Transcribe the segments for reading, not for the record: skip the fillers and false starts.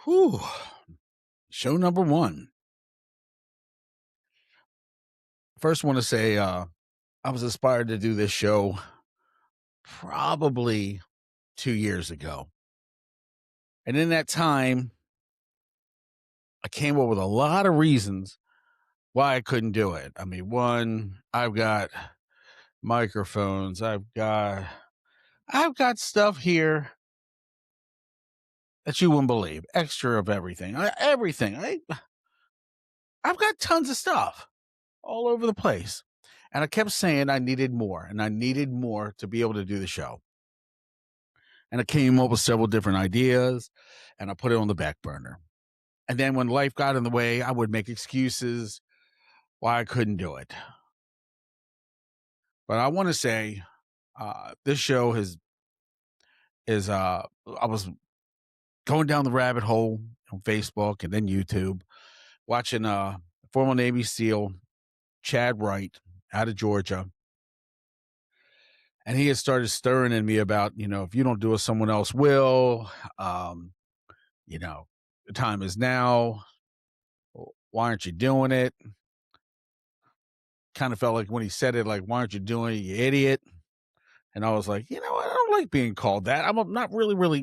Whew. Show number one. First, want to say I was inspired to do this show probably 2 years ago. And in that time, I came up with a lot of reasons why I couldn't do it. I mean, one, I've got microphones, I've got stuff here that you wouldn't believe. Extra of everything. Everything. I've got tons of stuff all over the place. And I kept saying I needed more and I needed more to be able to do the show. And I came up with several different ideas and I put it on the back burner. And then when life got in the way, I would make excuses why I couldn't do it. But I want to say this show I was going down the rabbit hole on Facebook and then YouTube, watching former Navy SEAL Chad Wright out of Georgia. And he had started stirring in me about, if you don't do it, someone else will. The time is now. Why aren't you doing it? Kind of felt like when he said it, like, why aren't you doing it, you idiot? And I was like, I don't like being called that. I'm not really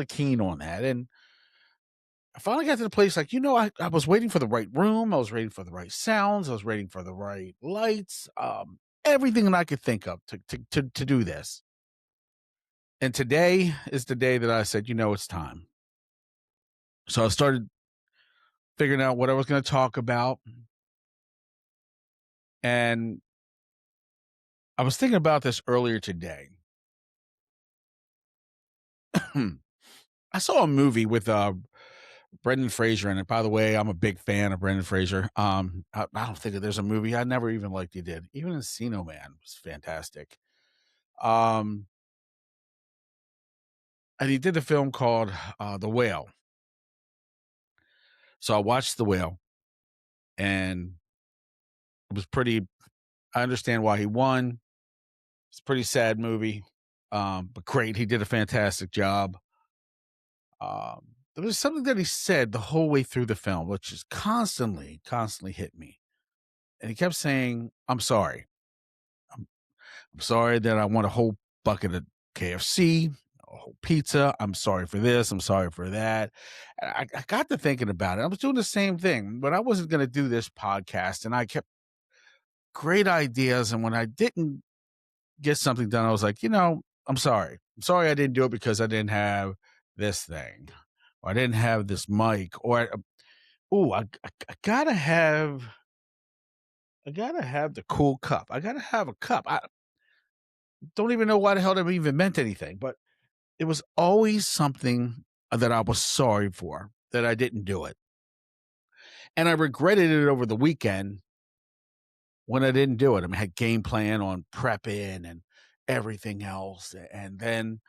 keen on that. And I finally got to the place like, I was waiting for the right room. I was waiting for the right sounds. I was waiting for the right lights. Everything that I could think of to do this. And today is the day that I said, it's time. So I started figuring out what I was going to talk about. And I was thinking about this earlier today. I saw a movie with Brendan Fraser in it. By the way, I'm a big fan of Brendan Fraser. I don't think that there's a movie I never even liked he did. Even Encino Man was fantastic. And he did a film called The Whale. So I watched The Whale, and it was pretty. I understand why he won. It's a pretty sad movie, but great. He did a fantastic job. There was something that he said the whole way through the film, which just constantly hit me. And he kept saying, I'm sorry. I'm sorry that I want a whole bucket of KFC, a whole pizza. I'm sorry for this. I'm sorry for that. And I got to thinking about it. I was doing the same thing, but I wasn't going to do this podcast. And I kept great ideas. And when I didn't get something done, I was like, I'm sorry. I'm sorry I didn't do it because I didn't have this thing, or I didn't have this mic, or I gotta have the cool cup. I gotta have a cup. I don't even know why the hell that even meant anything, but it was always something that I was sorry for that I didn't do it. And I regretted it over the weekend when I didn't do it. I mean, I had game plan on prepping and everything else. And then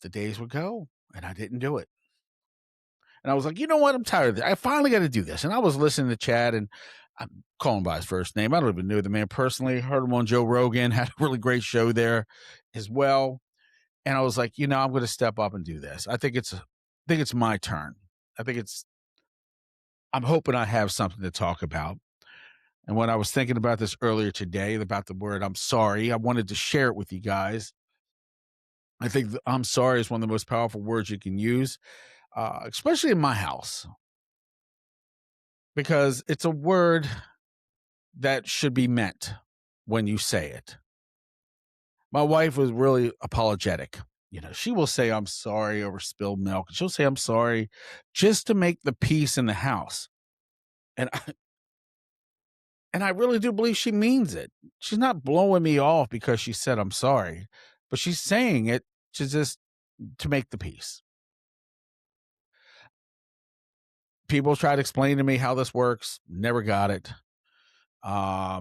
the days would go and I didn't do it. And I was like, you know what? I'm tired of this. I finally got to do this. And I was listening to Chad, and I'm calling by his first name. I don't even know the man personally. Heard him on Joe Rogan, had a really great show there as well. And I was like, I'm going to step up and do this. I think it's my turn. I'm hoping I have something to talk about. And when I was thinking about this earlier today, about the word I'm sorry, I wanted to share it with you guys. I think I'm sorry is one of the most powerful words you can use, especially in my house, because it's a word that should be meant when you say it. My wife was really apologetic. She will say, I'm sorry over spilled milk. She'll say, I'm sorry just to make the peace in the house. And I really do believe she means it. She's not blowing me off because she said, I'm sorry, but she's saying it to make the peace. People try to explain to me how this works. Never got it. I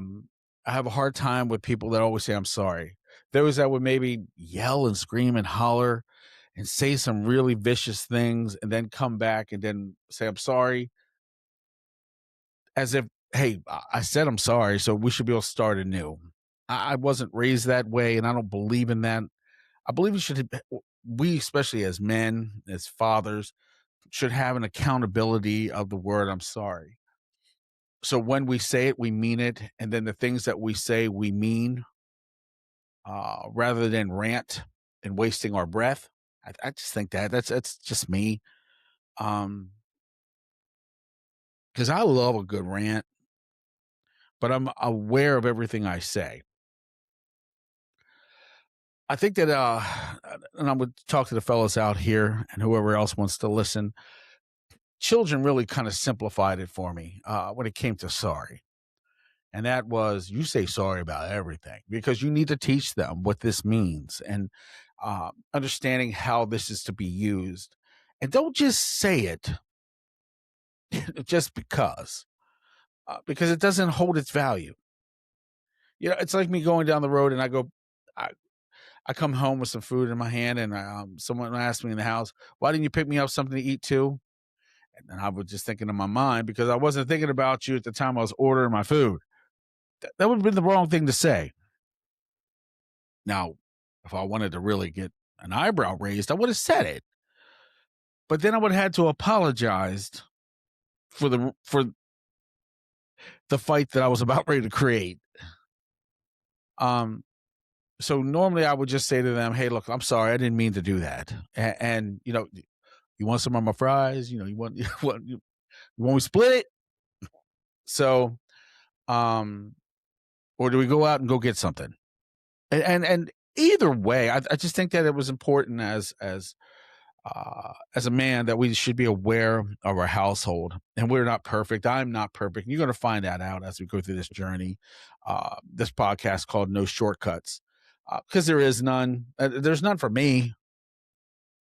have a hard time with people that always say, I'm sorry. Those that would maybe yell and scream and holler and say some really vicious things and then come back and then say, I'm sorry. As if, hey, I said I'm sorry, so we should be able to start anew. I wasn't raised that way, and I don't believe in that. I believe we, especially as men, as fathers, should have an accountability of the word I'm sorry. So when we say it, we mean it, and then the things that we say, we mean, rather than rant and wasting our breath. I just think that's just me. Um, because I love a good rant, but I'm aware of everything I say. I think that, and I'm going to talk to the fellas out here and whoever else wants to listen. Children really kind of simplified it for me when it came to sorry. And that was, you say sorry about everything because you need to teach them what this means and understanding how this is to be used. And don't just say it just because it doesn't hold its value. It's like me going down the road and I, I come home with some food in my hand and someone asked me in the house, why didn't you pick me up something to eat too? And I was just thinking in my mind because I wasn't thinking about you at the time I was ordering my food. That would have been the wrong thing to say. Now, if I wanted to really get an eyebrow raised, I would have said it. But then I would have had to apologize for the fight that I was about ready to create. Um, so normally I would just say to them, "Hey, look, I'm sorry, I didn't mean to do that." And you want some of my fries? You want we split it? So, um, or do we go out and go get something? And either way, I just think that it was important as a man that we should be aware of our household, and we're not perfect. I'm not perfect. You're going to find that out as we go through this journey. This podcast called No Shortcuts, because there is none. There's none for me.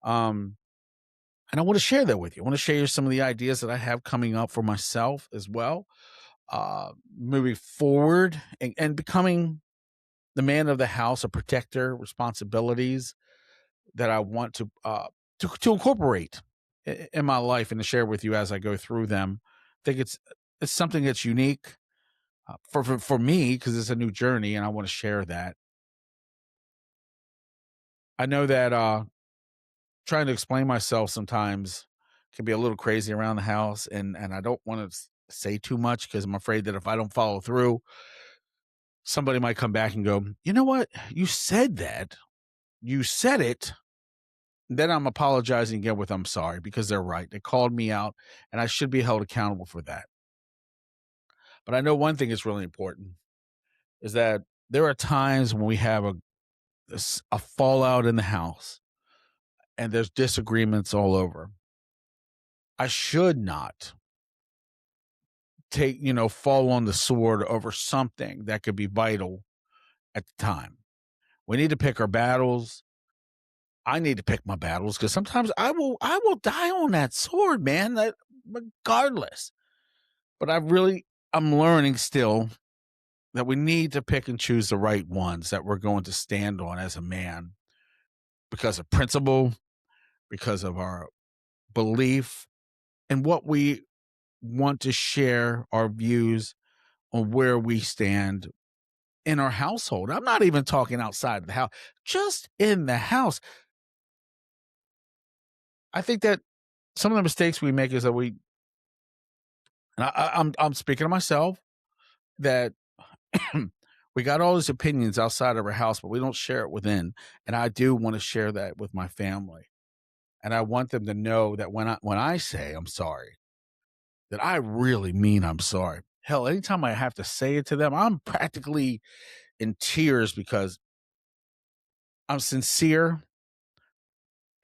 And I want to share that with you. I want to share some of the ideas that I have coming up for myself as well, moving forward and becoming the man of the house, a protector, responsibilities that I want to incorporate in my life and to share with you as I go through them. I think it's something that's unique for me because it's a new journey and I want to share that. I know that trying to explain myself sometimes can be a little crazy around the house, and I don't want to say too much because I'm afraid that if I don't follow through, somebody might come back and go, you know what, you said that, you said it. Then I'm apologizing again with I'm sorry because they're right. They called me out and I should be held accountable for that. But I know one thing is really important is that there are times when we have a fallout in the house and there's disagreements all over. I should not fall on the sword over something that could be vital at the time. We need to pick our battles. I need to pick my battles because sometimes I will die on that sword, man, regardless. But I'm learning still that we need to pick and choose the right ones that we're going to stand on as a man because of principle, because of our belief, and what we want to share our views on where we stand in our household. I'm not even talking outside the house, just in the house. I think that some of the mistakes we make is that I'm speaking to myself, that we got all these opinions outside of our house, but we don't share it within. And I do want to share that with my family. And I want them to know that when I say I'm sorry, that I really mean I'm sorry. Hell, anytime I have to say it to them, I'm practically in tears because I'm sincere.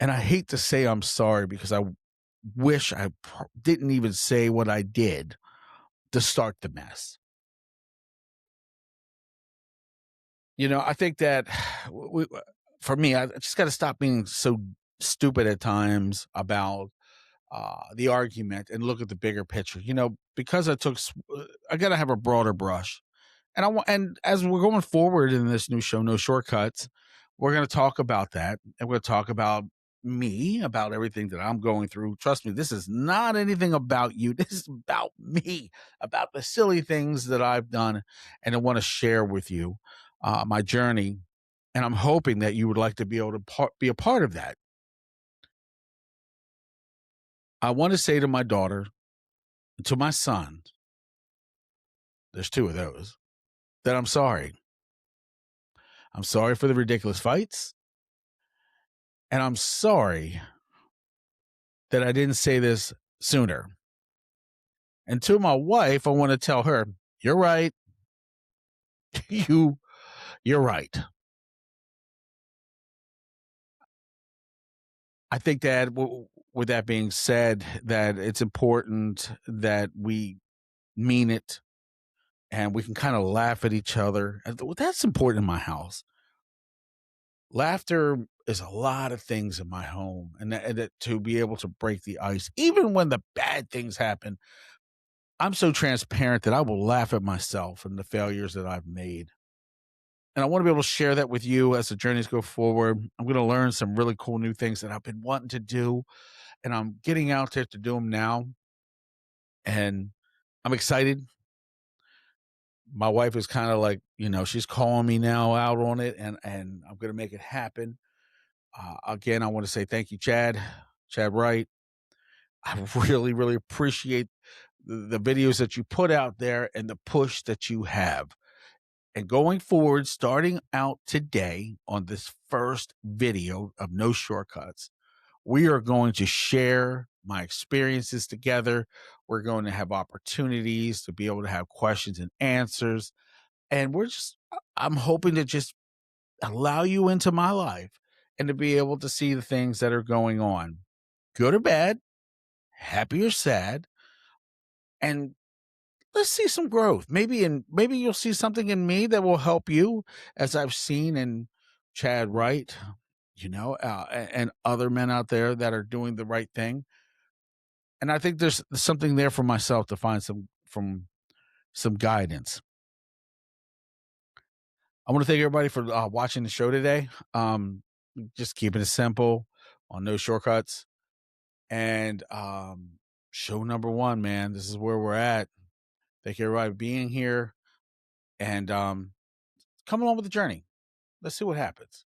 And I hate to say I'm sorry because I wish I didn't even say what I did to start the mess. I think that for me, I just got to stop being so stupid at times about the argument and look at the bigger picture. Because I got to have a broader brush. And as we're going forward in this new show, No Shortcuts, we're going to talk about that. And we're going to talk about me, about everything that I'm going through. Trust me, this is not anything about you. This is about me, about the silly things that I've done. And I want to share with you my journey. And I'm hoping that you would like to be able to be a part of that. I want to say to my daughter, to my son, there's two of those, that I'm sorry. I'm sorry for the ridiculous fights. And I'm sorry that I didn't say this sooner. And to my wife, I want to tell her, you're right. you you're right. I think that with that being said, that it's important that we mean it and we can kind of laugh at each other. And that's important in my house. Laughter is a lot of things in my home, and that to be able to break the ice, even when the bad things happen, I'm so transparent that I will laugh at myself and the failures that I've made. And I want to be able to share that with you as the journeys go forward. I'm going to learn some really cool new things that I've been wanting to do, and I'm getting out there to do them now. And I'm excited. My wife is kind of like, she's calling me now out on it, and I'm going to make it happen. Again, I want to say thank you, Chad Wright. I really, really appreciate the videos that you put out there and the push that you have. And going forward, starting out today on this first video of No Shortcuts, we are going to share my experiences together. We're going to have opportunities to be able to have questions and answers. And I'm hoping to just allow you into my life and to be able to see the things that are going on, good or bad, happy or sad. And let's see some growth. Maybe you'll see something in me that will help you, as I've seen in Chad Wright, and other men out there that are doing the right thing. And I think there's something there for myself to find some guidance. I want to thank everybody for watching the show today. Just keeping it simple on No Shortcuts. And show number one, man. This is where we're at. Thank you everybody for being here. And come along with the journey. Let's see what happens.